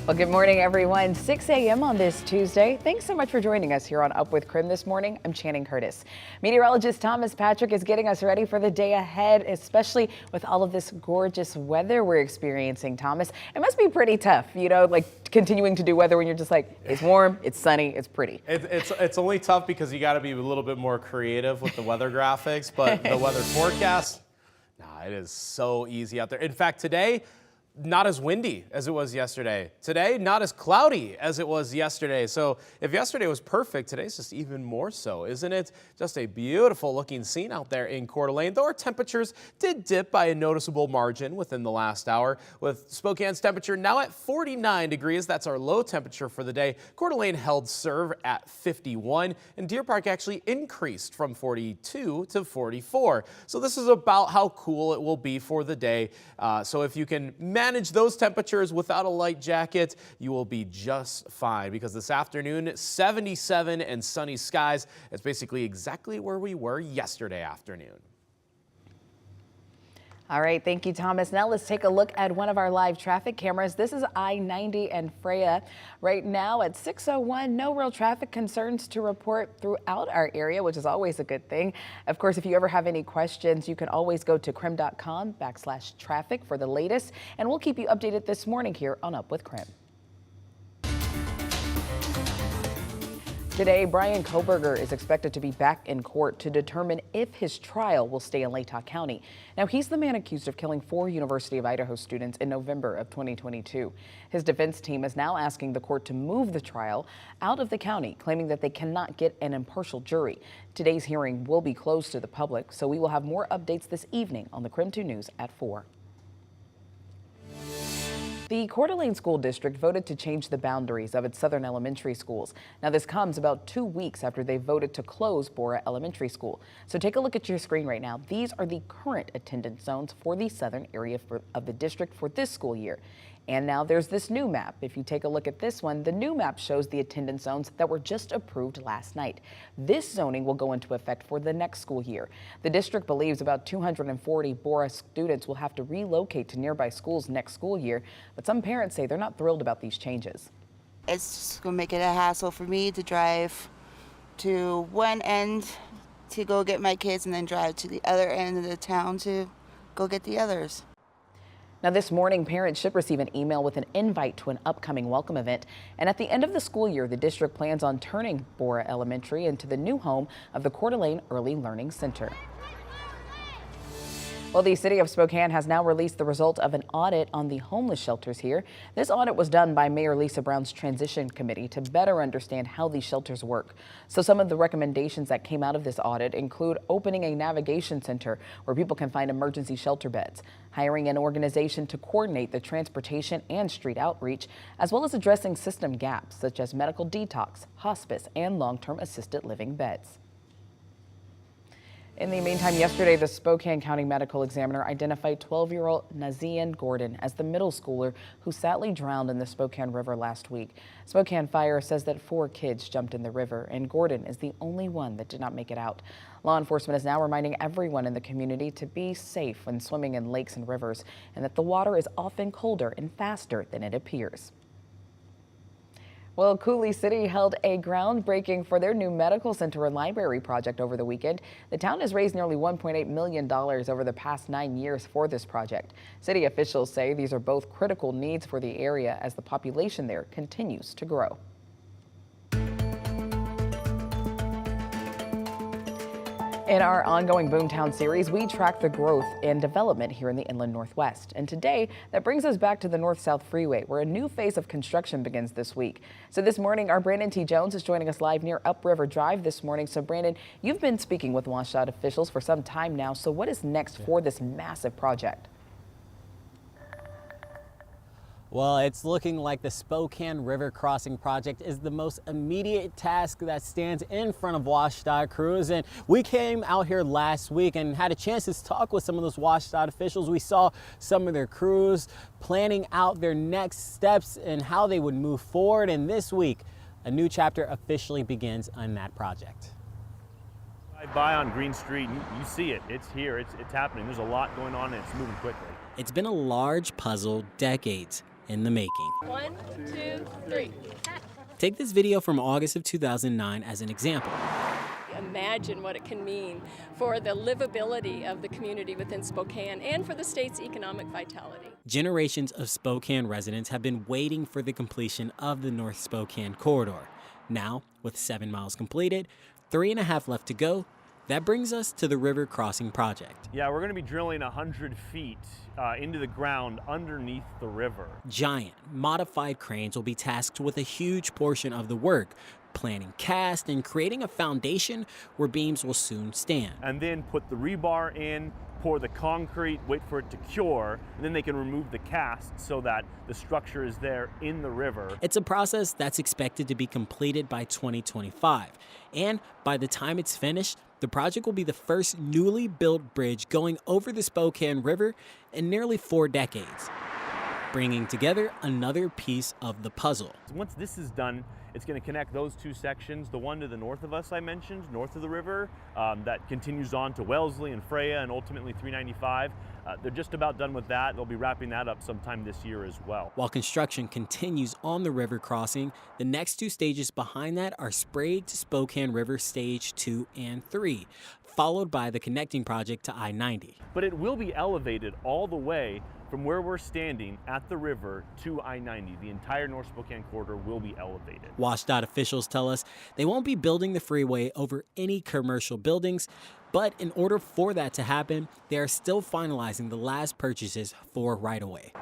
Well, good morning, everyone. 6 a.m. on this Tuesday. Thanks so much for joining us here on Up with KREM this morning. I'm Channing Curtis. Meteorologist Thomas Patrick is getting us ready for the day ahead, especially with all of this gorgeous weather we're experiencing. Thomas, it must be pretty tough, like continuing to do weather when you're just like, it's warm, it's sunny, it's pretty. It's only tough because you got to be a little bit more creative with the weather graphics, but the weather forecast, it is so easy out there. In fact, today, not as windy as it was yesterday. Today, not as cloudy as it was yesterday. So if yesterday was perfect, today's just even more so, isn't it? Just a beautiful looking scene out there in Coeur d'Alene, though our temperatures did dip by a noticeable margin within the last hour, with Spokane's temperature now at 49 degrees. That's our low temperature for the day. Coeur d'Alene held serve at 51, and Deer Park actually increased from 42 to 44. So this is about how cool it will be for the day. So if you can manage those temperatures without a light jacket, you will be just fine, because this afternoon, 77 and sunny skies. It's basically exactly where we were yesterday afternoon. All right, thank you, Thomas. Now let's take a look at one of our live traffic cameras. This is I-90 and Freya. Right now at 6:01, no real traffic concerns to report throughout our area, which is always a good thing. Of course, if you ever have any questions, you can always go to krem.com/traffic for the latest, and we'll keep you updated this morning here on Up with KREM. Today, Brian Kohberger is expected to be back in court to determine if his trial will stay in Latah County. Now, he's the man accused of killing 4 University of Idaho students in November of 2022. His defense team is now asking the court to move the trial out of the county, claiming that they cannot get an impartial jury. Today's hearing will be closed to the public, so we will have more updates this evening on the KREM 2 News at 4. The Coeur d'Alene School District voted to change the boundaries of its southern elementary schools. Now, this comes about 2 weeks after they voted to close Bora Elementary School. So take a look at your screen right now. These are the current attendance zones for the southern area of the district for this school year. And now there's this new map. If you take a look at this one, the new map shows the attendance zones that were just approved last night. This zoning will go into effect for the next school year. The district believes about 240 Bora students will have to relocate to nearby schools next school year, but some parents say they're not thrilled about these changes. It's just going to make it a hassle for me to drive to one end to go get my kids and then drive to the other end of the town to go get the others. Now, this morning, parents should receive an email with an invite to an upcoming welcome event. And at the end of the school year, the district plans on turning Bora Elementary into the new home of the Coeur d'Alene Early Learning Center. Well, the city of Spokane has now released the result of an audit on the homeless shelters here. This audit was done by Mayor Lisa Brown's transition committee to better understand how these shelters work. So some of the recommendations that came out of this audit include opening a navigation center where people can find emergency shelter beds, hiring an organization to coordinate the transportation and street outreach, as well as addressing system gaps such as medical detox, hospice, and long-term assisted living beds. In the meantime, yesterday, the Spokane County Medical Examiner identified 12-year-old Nazian Gordon as the middle schooler who sadly drowned in the Spokane River last week. Spokane Fire says that 4 kids jumped in the river, and Gordon is the only one that did not make it out. Law enforcement is now reminding everyone in the community to be safe when swimming in lakes and rivers, and that the water is often colder and faster than it appears. Well, Coulee City held a groundbreaking for their new medical center and library project over the weekend. The town has raised nearly $1.8 million over the past 9 years for this project. City officials say these are both critical needs for the area as the population there continues to grow. In our ongoing Boomtown series, we track the growth and development here in the Inland Northwest. And today, that brings us back to the North-South Freeway, where a new phase of construction begins this week. So this morning, our Brandon T. Jones is joining us live near Upriver Drive this morning. So Brandon, you've been speaking with WashDOT officials for some time now. So what is next for this massive project? Well, it's looking like the Spokane River Crossing project is the most immediate task that stands in front of WashDOT crews. And we came out here last week and had a chance to talk with some of those WashDOT officials. We saw some of their crews planning out their next steps and how they would move forward. And this week, a new chapter officially begins on that project. Drive by on Green Street, you see it. It's here. It's happening. There's a lot going on and it's moving quickly. It's been a large puzzle, decades in the making. 1, 2, 3. Take this video from August of 2009 as an example. Imagine what it can mean for the livability of the community within Spokane and for the state's economic vitality. Generations of Spokane residents have been waiting for the completion of the North Spokane Corridor. Now, with 7 miles completed, 3.5 left to go, that brings us to the river crossing project. Yeah, we're going to be drilling 100 feet into the ground underneath the river. Giant, modified cranes will be tasked with a huge portion of the work, planning cast and creating a foundation where beams will soon stand. And then put the rebar in, pour the concrete, wait for it to cure, and then they can remove the cast so that the structure is there in the river. It's a process that's expected to be completed by 2025. And by the time it's finished, the project will be the first newly built bridge going over the Spokane River in nearly 4 decades, bringing together another piece of the puzzle. Once this is done, it's going to connect those 2 sections, the one to the north of us I mentioned, north of the river, that continues on to Wellesley and Freya and ultimately 395. They're just about done with that. They'll be wrapping that up sometime this year as well. While construction continues on the river crossing, the next 2 stages behind that are Sprague to Spokane River Stage 2 and 3, followed by the connecting project to I-90. But it will be elevated all the way from where we're standing at the river to I-90. The entire North Spokane Corridor will be elevated. WashDOT officials tell us they won't be building the freeway over any commercial buildings, but in order for that to happen, they are still finalizing the last purchases for right-of-way.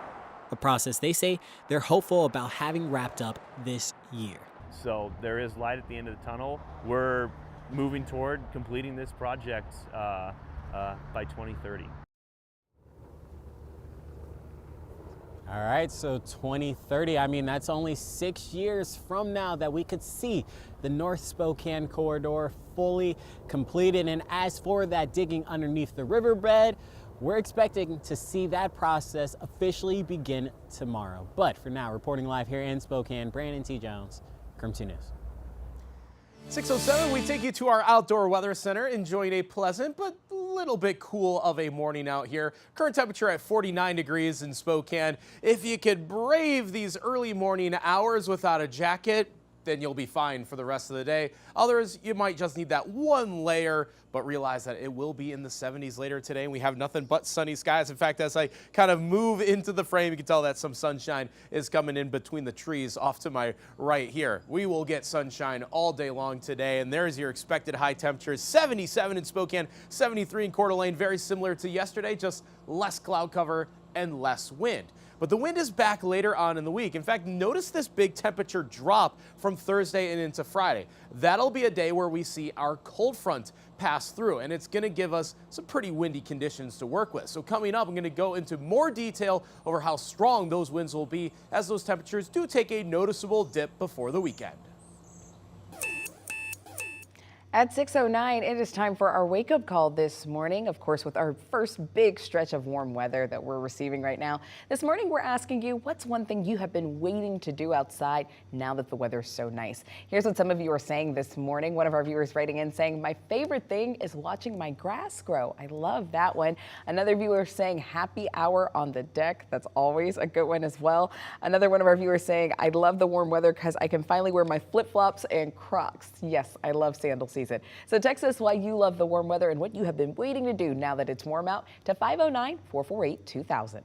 A process they say they're hopeful about having wrapped up this year. So there is light at the end of the tunnel. We're moving toward completing this project by 2030. All right, so 2030, I mean, that's only 6 years from now that we could see the North Spokane Corridor fully completed. And as for that digging underneath the riverbed, we're expecting to see that process officially begin tomorrow. But for now, reporting live here in Spokane, Brandon T. Jones, KREM 2 News. 6:07, we take you to our outdoor weather center, enjoying a pleasant but a little bit cool of a morning out here. Current temperature at 49 degrees in Spokane. If you could brave these early morning hours without a jacket, then you'll be fine for the rest of the day. Others, you might just need that one layer, but realize that it will be in the 70s later today, and we have nothing but sunny skies. In fact, as I kind of move into the frame, you can tell that some sunshine is coming in between the trees off to my right here. We will get sunshine all day long today, and there's your expected high temperatures. 77 in Spokane, 73 in Coeur d'Alene, very similar to yesterday, just less cloud cover and less wind. But the wind is back later on in the week. In fact, notice this big temperature drop from Thursday and into Friday. That'll be a day where we see our cold front pass through, and it's going to give us some pretty windy conditions to work with. So coming up, I'm going to go into more detail over how strong those winds will be as those temperatures do take a noticeable dip before the weekend. At 6:09, it is time for our wake-up call this morning, of course, with our first big stretch of warm weather that we're receiving right now. This morning, we're asking you, what's one thing you have been waiting to do outside now that the weather's so nice? Here's what some of you are saying this morning. One of our viewers writing in saying, my favorite thing is watching my grass grow. I love that one. Another viewer saying, happy hour on the deck. That's always a good one as well. Another one of our viewers saying, I love the warm weather because I can finally wear my flip-flops and Crocs. Yes, I love sandal season. So text us why you love the warm weather and what you have been waiting to do now that it's warm out to 509-448-2000.